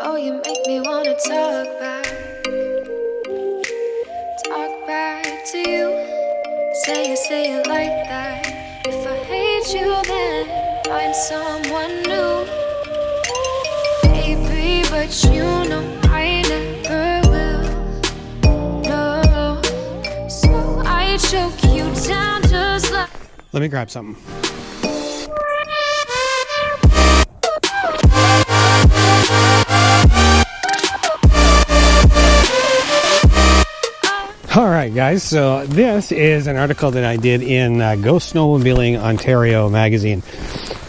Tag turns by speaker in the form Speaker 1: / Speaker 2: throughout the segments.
Speaker 1: Oh, you make me wanna talk back to you. Say it like that. If I hate you, then find someone new. Baby, but you know I never will. No, so I choke you down just like.
Speaker 2: Let me grab something. Alright guys, so this is an article that I did in Go Snowmobiling Ontario magazine.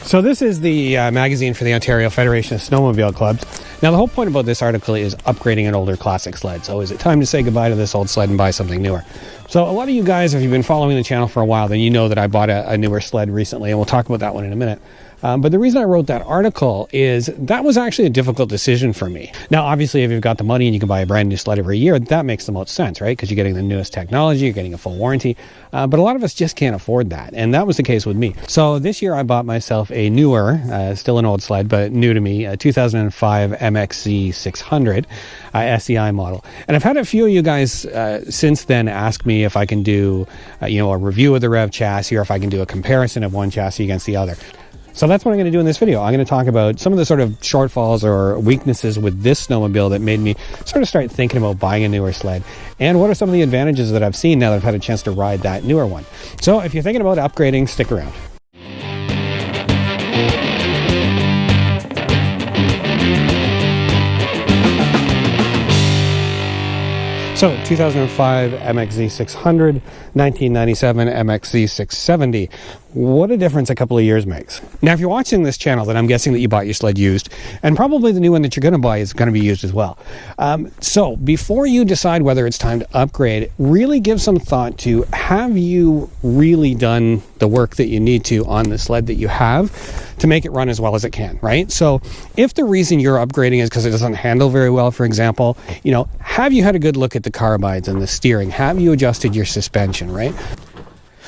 Speaker 2: So this is the magazine for the Ontario Federation of Snowmobile Clubs. Now the whole point about this article is upgrading an older classic sled. So is it time to say goodbye to this old sled and buy something newer? So a lot of you guys, if you've been following the channel for a while, then you know that I bought a newer sled recently, and we'll talk about that one in a minute. But the reason I wrote that article is that was actually a difficult decision for me. Now, obviously, if you've got the money and you can buy a brand new sled every year, that makes the most sense, right? Because you're getting the newest technology, you're getting a full warranty. But a lot of us just can't afford that. And that was the case with me. So this year I bought myself a newer, still an old sled, but new to me, a 2005 MXZ 600 SEI model. And I've had a few of you guys since then ask me if I can do, a review of the Rev chassis, or if I can do a comparison of one chassis against the other. So that's what I'm going to do in this video. I'm going to talk about some of the sort of shortfalls or weaknesses with this snowmobile that made me sort of start thinking about buying a newer sled. And what are some of the advantages that I've seen now that I've had a chance to ride that newer one. So if you're thinking about upgrading, stick around. So 2005 MXZ 600, 1997 MXZ 670. What a difference a couple of years makes. Now, if you're watching this channel, then I'm guessing that you bought your sled used, and probably the new one that you're going to buy is going to be used as well. So before you decide whether it's time to upgrade, really give some thought to, have you really done the work that you need to on the sled that you have to make it run as well as it can, right? So if the reason you're upgrading is because it doesn't handle very well, for example, have you had a good look at the carbines and the steering? Have you adjusted your suspension, right?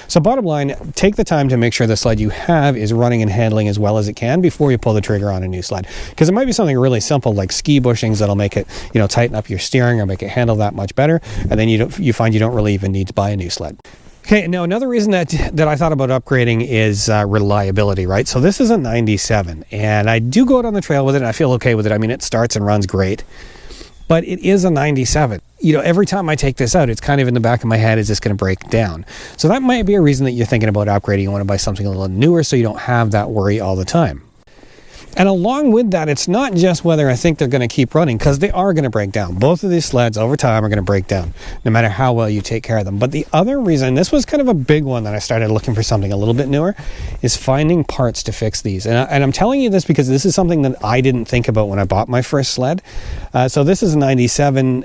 Speaker 2: So bottom line, take the time to make sure the sled you have is running and handling as well as it can before you pull the trigger on a new sled. Because it might be something really simple like ski bushings that'll make it, tighten up your steering or make it handle that much better. And then you find you don't really even need to buy a new sled. Okay, now another reason that I thought about upgrading is reliability, right? So this is a 97, and I do go out on the trail with it, and I feel okay with it. I mean, it starts and runs great, but it is a 97. Every time I take this out, it's kind of in the back of my head, is this going to break down? So that might be a reason that you're thinking about upgrading. You want to buy something a little newer so you don't have that worry all the time. And along with that, it's not just whether I think they're going to keep running, because they are going to break down. Both of these sleds over time are going to break down, no matter how well you take care of them. But the other reason, this was kind of a big one that I started looking for something a little bit newer, is finding parts to fix these. And I'm telling you this because this is something that I didn't think about when I bought my first sled. So this is a 97,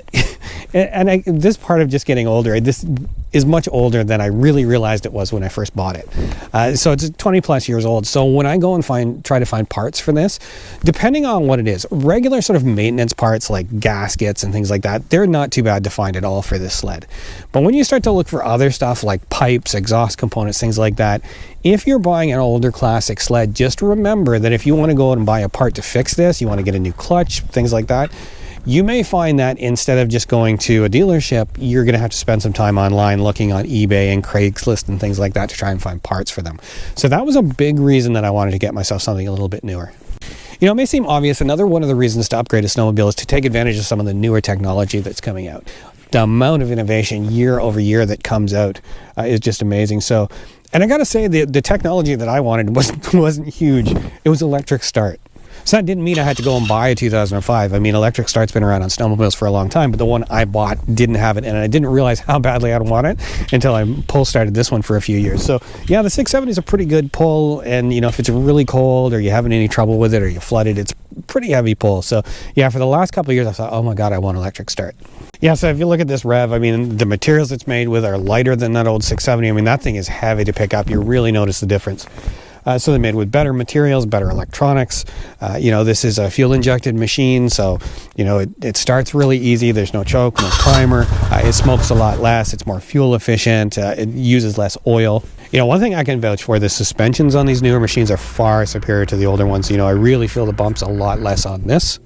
Speaker 2: and this part of just getting older, this is much older than I really realized it was when I first bought it. So it's 20 plus years old. So when I go and try to find parts for this, depending on what it is, regular sort of maintenance parts like gaskets and things like that, they're not too bad to find at all for this sled. But when you start to look for other stuff like pipes, exhaust components, things like that, if you're buying an older classic sled, just remember that if you want to go out and buy a part to fix this, you want to get a new clutch, things like that, you may find that instead of just going to a dealership, you're going to have to spend some time online looking on eBay and Craigslist and things like that to try and find parts for them. So that was a big reason that I wanted to get myself something a little bit newer. It may seem obvious, another one of the reasons to upgrade a snowmobile is to take advantage of some of the newer technology that's coming out. The amount of innovation year over year that comes out is just amazing. So, and I got to say, the technology that I wanted wasn't huge. It was electric start. So that didn't mean I had to go and buy a 2005. I mean, electric start's been around on snowmobiles for a long time, but the one I bought didn't have it, and I didn't realize how badly I'd want it until I pull started this one for a few years. So yeah, the 670 is a pretty good pull, and if it's really cold or you're having any trouble with it or you flooded, it's pretty heavy pull. So yeah, for the last couple of years I thought, oh my god, I want electric start. Yeah, so if you look at this Rev, I mean, the materials it's made with are lighter than that old 670. I mean, that thing is heavy to pick up. You really notice the difference. So they're made with better materials, better electronics. This is a fuel-injected machine, so, it starts really easy. There's no choke, no primer. It smokes a lot less. It's more fuel efficient. It uses less oil. One thing I can vouch for, the suspensions on these newer machines are far superior to the older ones. I really feel the bumps a lot less on this.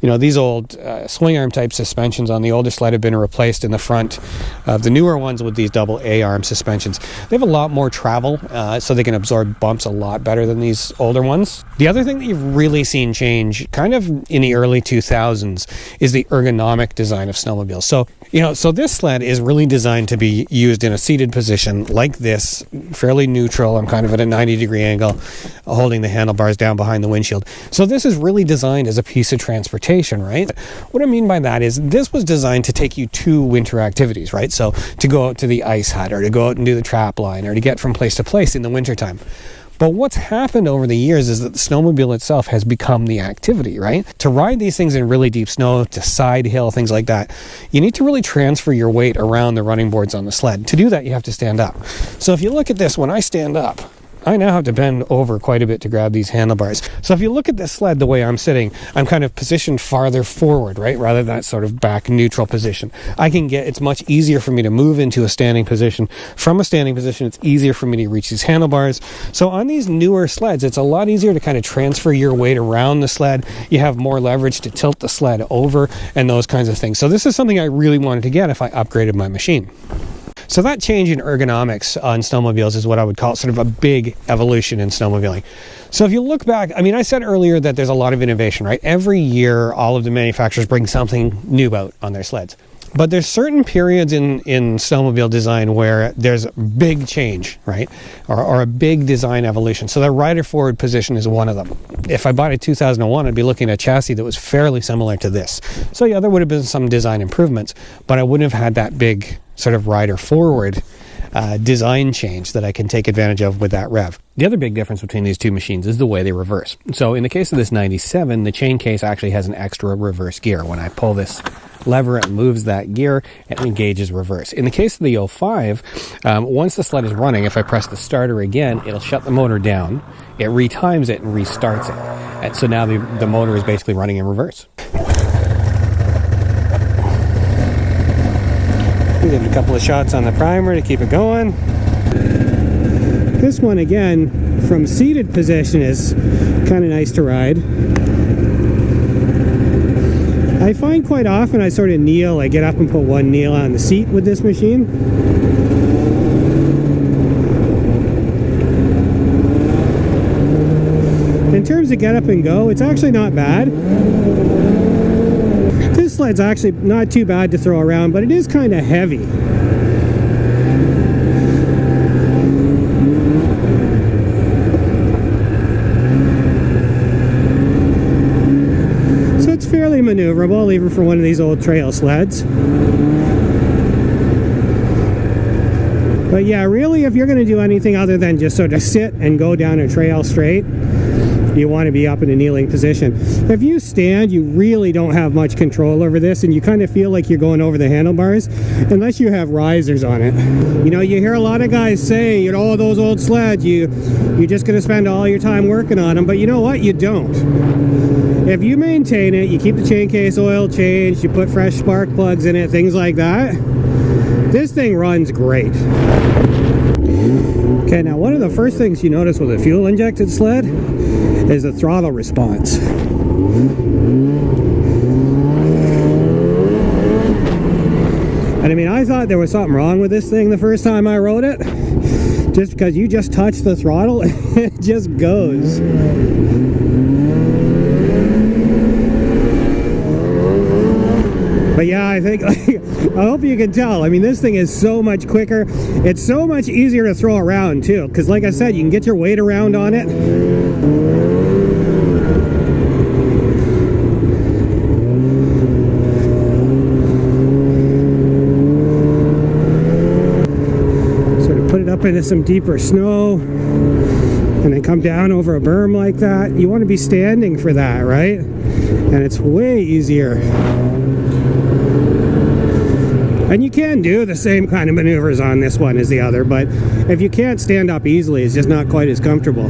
Speaker 2: these old swing arm type suspensions on the older sled have been replaced in the front of the newer ones with these double A-arm suspensions. They have a lot more travel, so they can absorb bumps a lot better than these older ones. The other thing that you've really seen change kind of in the early 2000s is the ergonomic design of snowmobiles. So this sled is really designed to be used in a seated position like this, fairly neutral. I'm kind of at a 90-degree angle, holding the handlebars down behind the windshield. So this is really designed as a piece of transportation, right? What I mean by that is this was designed to take you to winter activities, right? So to go out to the ice hut, or to go out and do the trap line, or to get from place to place in the wintertime. But what's happened over the years is that the snowmobile itself has become the activity, right? To ride these things in really deep snow, to side hill, things like that, you need to really transfer your weight around the running boards on the sled. To do that, you have to stand up. So if you look at this, when I stand up, I now have to bend over quite a bit to grab these handlebars. So if you look at this sled the way I'm sitting, I'm kind of positioned farther forward, right? Rather than that sort of back neutral position. It's much easier for me to move into a standing position. From a standing position, it's easier for me to reach these handlebars. So on these newer sleds, it's a lot easier to kind of transfer your weight around the sled. You have more leverage to tilt the sled over and those kinds of things. So this is something I really wanted to get if I upgraded my machine. So that change in ergonomics on snowmobiles is what I would call sort of a big evolution in snowmobiling. So if you look back, I said earlier that there's a lot of innovation, right? Every year, all of the manufacturers bring something new out on their sleds. But there's certain periods in snowmobile design where there's big change, right? Or a big design evolution. So the rider forward position is one of them. If I bought a 2001, I'd be looking at a chassis that was fairly similar to this. So yeah, there would have been some design improvements, but I wouldn't have had that big sort of rider forward design change that I can take advantage of with that rev. The other big difference between these two machines is the way they reverse. So in the case of this 97, the chain case actually has an extra reverse gear. When I pull this lever, it moves that gear and engages reverse. In the case of the 05, once the sled is running, if I press the starter again, it'll shut the motor down, it retimes it and restarts it. And so now the motor is basically running in reverse. Give it a couple of shots on the primer to keep it going. This one, again, from seated position is kind of nice to ride. I find quite often I sort of kneel, I get up and put one kneel on the seat with this machine. In terms of get up and go, it's actually not bad. This sled's actually not too bad to throw around, but it is kind of heavy. So it's fairly maneuverable, even for one of these old trail sleds. But yeah, really, if you're going to do anything other than just sort of sit and go down a trail straight, you want to be up in a kneeling position. If you stand, you really don't have much control over this, and you kind of feel like you're going over the handlebars unless you have risers on it. You hear a lot of guys say, those old sleds, you're just going to spend all your time working on them, but you know what? You don't. If you maintain it, you keep the chain case oil changed, you put fresh spark plugs in it, things like that, this thing runs great. Okay, now one of the first things you notice with a fuel injected sled is the throttle response. And I thought there was something wrong with this thing the first time I rode it, just because you just touch the throttle and it just goes. But yeah, I think, I hope you can tell, this thing is so much quicker. It's so much easier to throw around too, because like I said, you can get your weight around on it. Sort of put it up into some deeper snow, and then come down over a berm like that. You want to be standing for that, right? And it's way easier. And you can do the same kind of maneuvers on this one as the other, but if you can't stand up easily, it's just not quite as comfortable.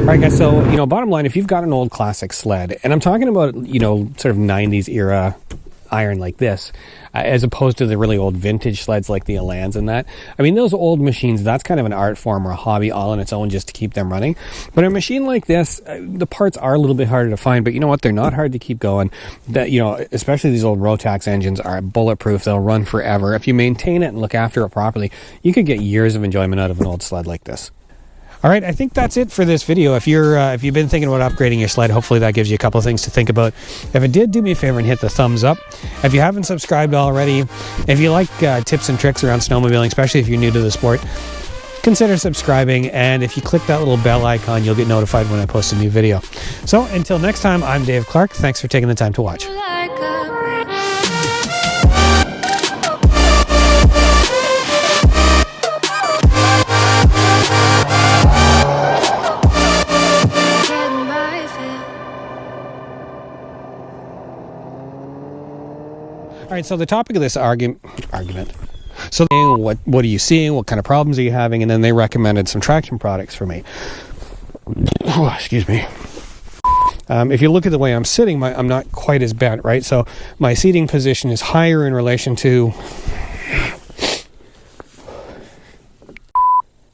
Speaker 2: Alright guys, so, bottom line, if you've got an old classic sled, and I'm talking about, sort of 90s era iron like this, as opposed to the really old vintage sleds like the Elans and that. I mean, those old machines, that's kind of an art form or a hobby all on its own just to keep them running. But a machine like this, the parts are a little bit harder to find, but you know what? They're not hard to keep going. That, you know, especially these old Rotax engines are bulletproof. They'll run forever. If you maintain it and look after it properly, you could get years of enjoyment out of an old sled like this. All right, I think that's it for this video. If you've been thinking about upgrading your sled, hopefully that gives you a couple of things to think about. If it did, do me a favor and hit the thumbs up. If you haven't subscribed already, if you like tips and tricks around snowmobiling, especially if you're new to the sport, consider subscribing. And if you click that little bell icon, you'll get notified when I post a new video. So until next time, I'm Dave Clark. Thanks for taking the time to watch.
Speaker 1: Like a getting my fill.
Speaker 2: All right, so the topic of this argument. So what are you seeing? What kind of problems are you having? And then they recommended some traction products for me. Oh, excuse me. If you look at the way I'm sitting, I'm not quite as bent, right? So my seating position is higher in relation to...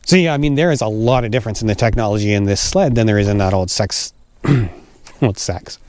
Speaker 2: So yeah, I mean, there is a lot of difference in the technology in this sled than there is in that old sex... Well, it's sex.